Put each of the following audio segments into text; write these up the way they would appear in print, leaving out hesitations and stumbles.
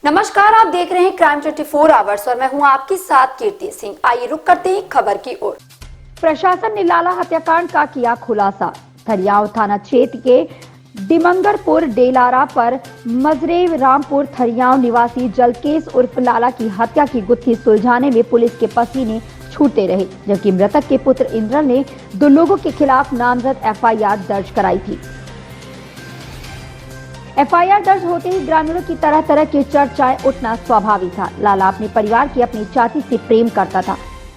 नमस्कार, आप देख रहे हैं क्राइम 24 आवर्स और मैं हूं आपके साथ कीर्ति सिंह। आइए रुक करते हैं खबर की ओर। प्रशासन ने लाला हत्याकांड का किया खुलासा। थरियाव थाना क्षेत्र के डिमंगरपुर डेलारा पर मजरे रामपुर थरियाव निवासी जलकेश उर्फ लाला की हत्या की गुत्थी सुलझाने में पुलिस के पसीने छूटते रहे, जबकि मृतक के पुत्र इंद्रल ने 2 लोगों के खिलाफ नामजद एफआईआर दर्ज कराई थी। एफआईआर दर्ज होते ही ग्रामीणों की तरह तरह की चर्चाएं उठना स्वाभाविक था। लाला अपने परिवार की अपनी चाची से प्रेम करता था,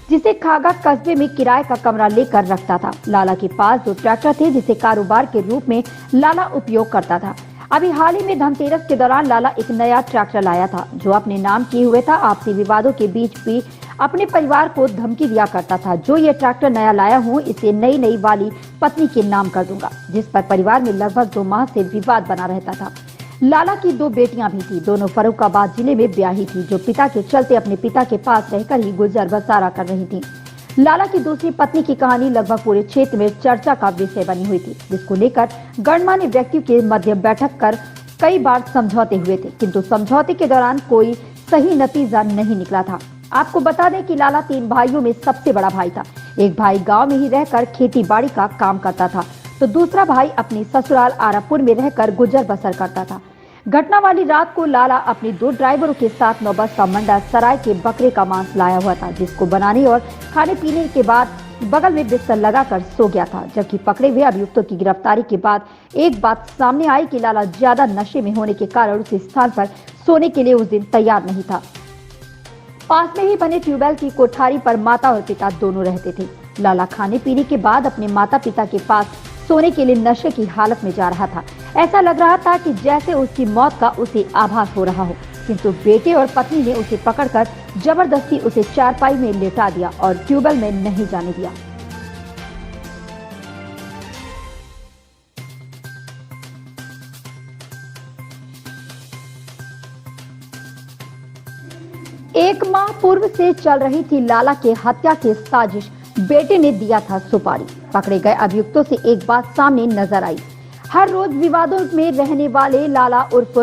जिसे खागा कस्बे में किराए का कमरा लेकर रखता था। लाला के पास 2 ट्रैक्टर थे, जिसे कारोबार के रूप में लाला उपयोग करता था। अभी हाल ही में धनतेरस के दौरान लाला एक नया ट्रैक्टर लाया था, जो अपने नाम किए हुए था। आपसी विवादों के बीच भी अपने परिवार को धमकी दिया करता था, जो ये ट्रैक्टर नया लाया हूँ, इसे नई वाली पत्नी के नाम कर दूंगा, जिस पर परिवार में लगभग 2 माह से विवाद बना रहता था। लाला की 2 बेटियां भी थी, दोनों फर्रुखाबाद जिले में ब्याही थी, जो पिता के चलते अपने पिता के पास रहकर ही गुजर बसारा कर रही थी। लाला की दूसरी पत्नी की कहानी लगभग पूरे क्षेत्र में चर्चा का विषय बनी हुई थी, जिसको लेकर गणमान्य व्यक्तियों के मध्य बैठक कर कई बार समझौते हुए थे, किंतु समझौते के दौरान कोई सही नतीजा नहीं निकला था। आपको बता दें कि लाला 3 भाइयों में सबसे बड़ा भाई था। एक भाई गांव में ही रहकर खेती बाड़ी का काम करता था, तो दूसरा भाई अपनी ससुराल आरापुर में रहकर गुजर बसर करता था। घटना वाली रात को लाला अपने 2 ड्राइवरों के साथ नौबस्ता मंडल सराय के बकरे का मांस लाया हुआ था, जिसको बनाने और खाने पीने के बाद बगल में बिस्तर लगाकर सो गया था। जबकि पकड़े हुए अभियुक्तों की गिरफ्तारी के बाद एक बात सामने आई कि लाला ज्यादा नशे में होने के कारण उस स्थान पर सोने के लिए उस दिन तैयार नहीं था। पास में ही बने ट्यूबवेल की कोठारी पर माता और पिता दोनों रहते थे। लाला खाने पीने के बाद अपने माता पिता के पास सोने के लिए नशे की हालत में जा रहा था। ऐसा लग रहा था कि जैसे उसकी मौत का उसे आभास हो रहा हो, किंतु बेटे और पत्नी ने उसे पकड़कर जबरदस्ती उसे चारपाई में लेटा दिया और ट्यूबवेल में नहीं जाने दिया। एक माह पूर्व से चल रही थी लाला के हत्या की साजिश। बेटे ने दिया था सुपारी। पकड़े गए अभियुक्तों से एक बात सामने नजर आई। हर रोज विवादों में रहने वाले लाला उर्फ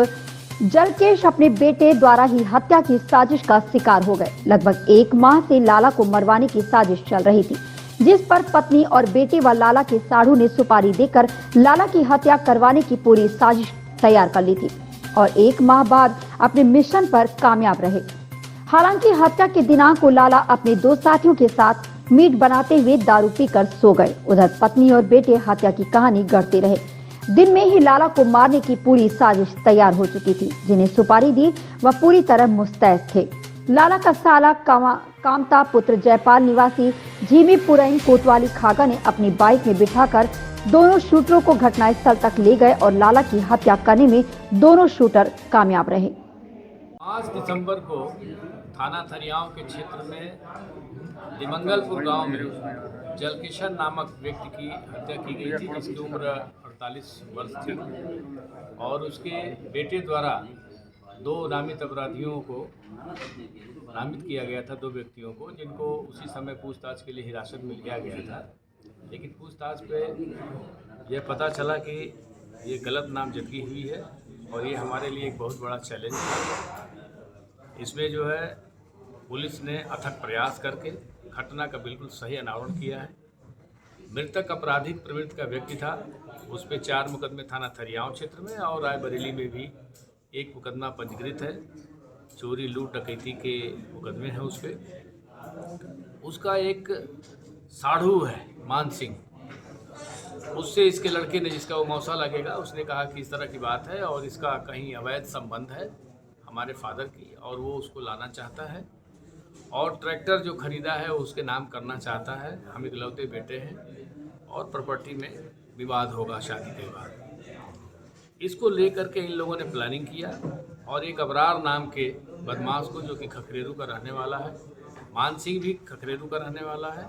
जलकेश अपने बेटे द्वारा ही हत्या की साजिश का शिकार हो गए। लगभग 1 माह से लाला को मरवाने की साजिश चल रही थी, जिस पर पत्नी और बेटे व लाला के साढ़ू ने सुपारी देकर लाला की हत्या करवाने की पूरी साजिश तैयार कर ली थी और 1 माह बाद अपने मिशन पर कामयाब रहे। हालांकि हत्या के दिनांक को लाला अपने 2 साथियों के साथ मीट बनाते हुए दारू पीकर सो गए। उधर पत्नी और बेटे हत्या की कहानी गढ़ते रहे। दिन में ही लाला को मारने की पूरी साजिश तैयार हो चुकी थी। जिन्हें सुपारी दी वह पूरी तरह मुस्तैद थे। लाला का साला कामता पुत्र जयपाल निवासी झीमीपुरैन कोतवाली खागा ने अपनी बाइक में बिठाकर दोनों शूटरों को घटनास्थल तक ले गए और लाला की हत्या करने में दोनों शूटर कामयाब रहे। 5 दिसंबर को थाना थरियाव के क्षेत्र में दिमंगलपुर गांव में जलकिशन नामक व्यक्ति की हत्या की गई थी, जिसकी उम्र 48 वर्ष थी और उसके बेटे द्वारा 2 नामित अपराधियों को नामित किया गया था, 2 व्यक्तियों को, जिनको उसी समय पूछताछ के लिए हिरासत में लिया गया था। लेकिन पूछताछ पे यह पता चला कि ये गलत नामजदगी हुई है और ये हमारे लिए एक बहुत बड़ा चैलेंज था। इसमें जो है पुलिस ने अथक प्रयास करके घटना का बिल्कुल सही अनावरण किया है। मृतक आपराधिक प्रवृत्ति का व्यक्ति था। उस पर 4 मुकदमे थाना थरियाव क्षेत्र में और रायबरेली में भी 1 मुकदमा पंजीकृत है। चोरी लूट डकैती के मुकदमे हैं उस पर। उसका एक साढ़ू है मान सिंह, उससे इसके लड़के ने, जिसका वो मौसा लगेगा, उसने कहा कि इस तरह की बात है और इसका कहीं अवैध संबंध है हमारे फादर की और वो उसको लाना चाहता है और ट्रैक्टर जो खरीदा है उसके नाम करना चाहता है। हम इकलौते बेटे हैं और प्रॉपर्टी में विवाद होगा शादी के बाद। इसको लेकर के इन लोगों ने प्लानिंग किया और एक अबरार नाम के बदमाश को, जो कि खखरेरू का रहने वाला है, मान सिंह भी खखरेरू का रहने वाला है,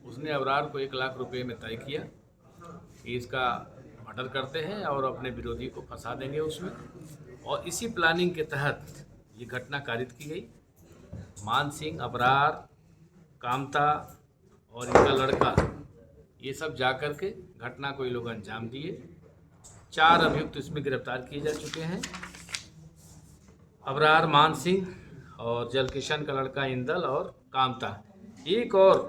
उसने अबरार को 1 लाख रुपये में तय किया कि इसका मर्डर करते हैं और अपने विरोधी को फंसा देंगे उसमें। और इसी प्लानिंग के तहत ये घटना कारित की गई। मान सिंह, अबरार, कामता और इनका लड़का, ये सब जाकर के घटना को ये लोग अंजाम दिए। 4 अभियुक्त इसमें गिरफ्तार किए जा चुके हैं अबरार मान सिंह और जलकिशन का लड़का इंदल और कामता। एक और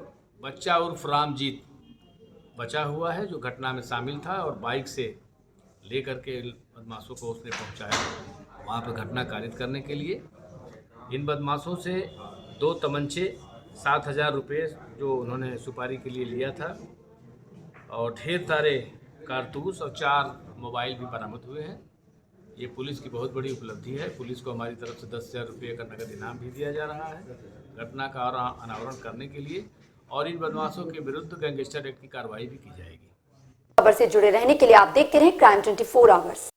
बच्चा उर्फ रामजीत बचा हुआ है जो घटना में शामिल था और बाइक से लेकर के बदमाशों को उसने पहुंचाया वहां पर घटना कारित करने के लिए। इन बदमाशों से 2 तमंचे, 7,000 रुपये जो उन्होंने सुपारी के लिए लिया था और ढेर सारे कारतूस और 4 मोबाइल भी बरामद हुए हैं। ये पुलिस की बहुत बड़ी उपलब्धि है। पुलिस को हमारी तरफ से 10,000 रुपये का नगद इनाम भी दिया जा रहा है घटना का अनावरण करने के लिए, और इन बदमाशों के विरुद्ध गैंगस्टर एक्ट की कार्रवाई भी की जाएगी। खबर से जुड़े रहने के लिए आप देखते रहें क्राइम 24 आवर्स।